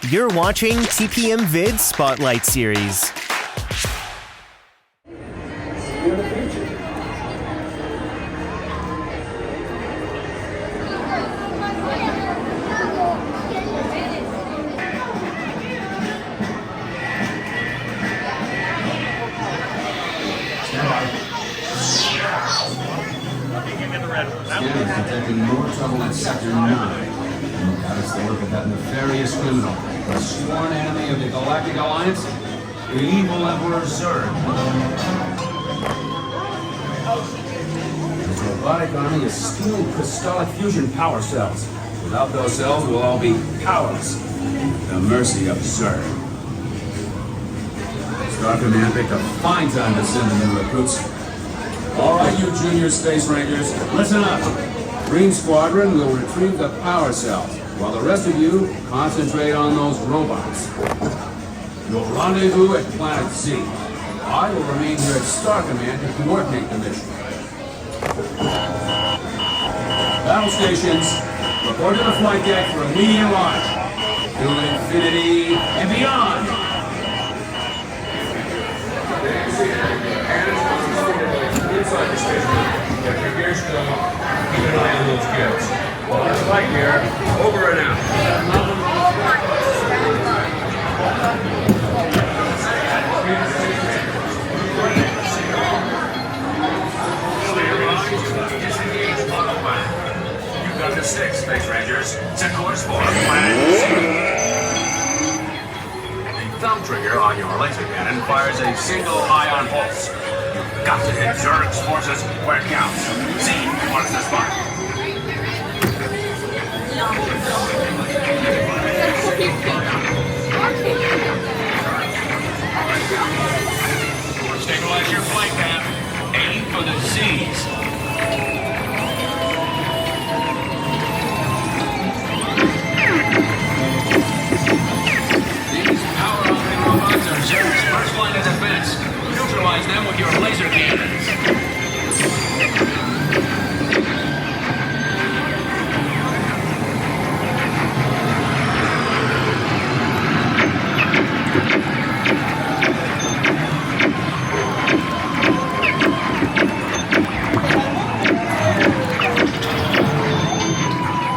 You're watching TPM Vid Spotlight Series. Scanner's detecting more trouble in Sector 9. Got us to look at that nefarious criminal, a sworn enemy of the Galactic Alliance, the evil Emperor Zurg. His robotic army is stealing crystallic fusion power cells. Without those cells, we'll all be powerless, at the mercy of Zurg. Star Command picked a fine time to send the new recruits. All right, you junior space rangers, listen up. Green Squadron will retrieve the power cells, while the rest of you concentrate on those robots. You'll rendezvous at Planet Z. I will remain here at Star Command to coordinate the mission. Battle stations, report to the flight deck for immediate launch. To infinity and beyond! Inside the station. Get your gear still. Keep an eye on those kids. Well, that's Lightyear. Over and out. You've got the 6, Space Rangers. Set course for Planet Z. The thumb trigger on your laser cannon fires a single ion pulse. You've got to hit Zurg's forces where it counts. Z marks the spot. Stabilize your flight path. Aim for the Z's. These power-up robots are Zurg's first line of defense. Neutralize them with your laser cannons.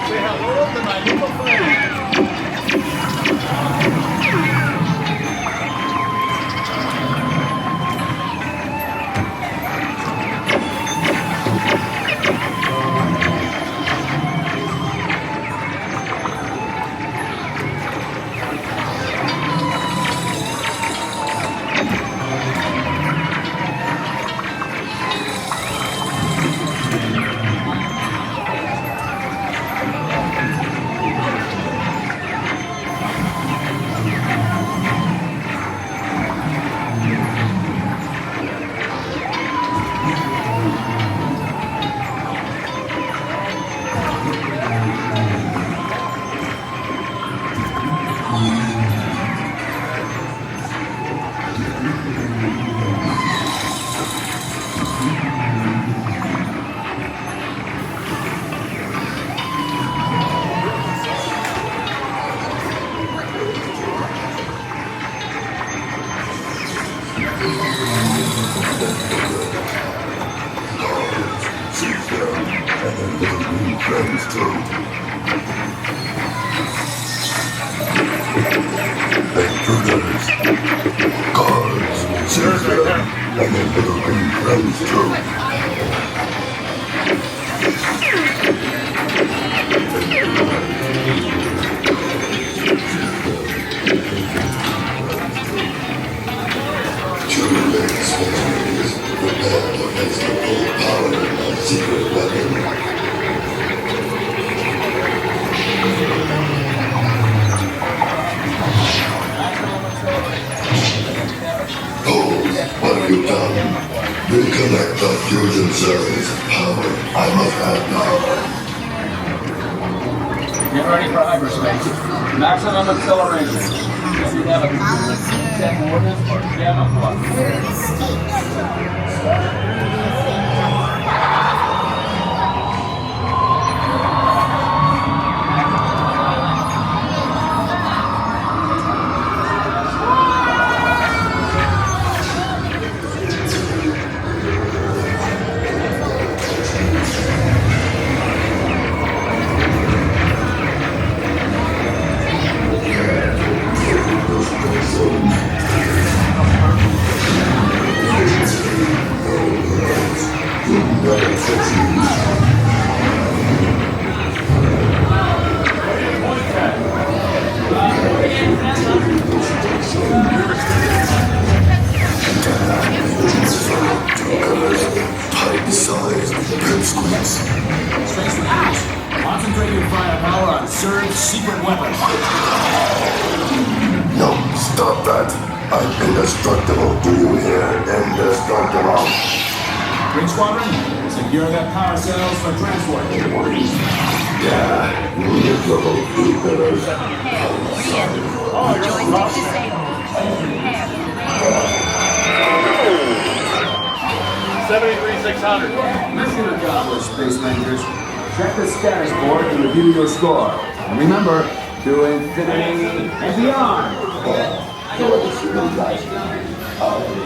Say hello to my little friend. What have you done? Reconnect the fusion cells. Power I must have now. Get ready for hyperspace. Maximum acceleration. If you have a set coordinates or gamma plug. Tight-sized pipsqueaks. Space out! Concentrate your firepower on Surge's secret weapon. No, stop that. I'm indestructible. Do you hear? Indestructible. Green Squadron, secure that power cells for transport. Yeah, you little creepers. Mission accomplished, Space Rangers. Check the status board to review your score. And remember, to infinity and beyond. What is your life?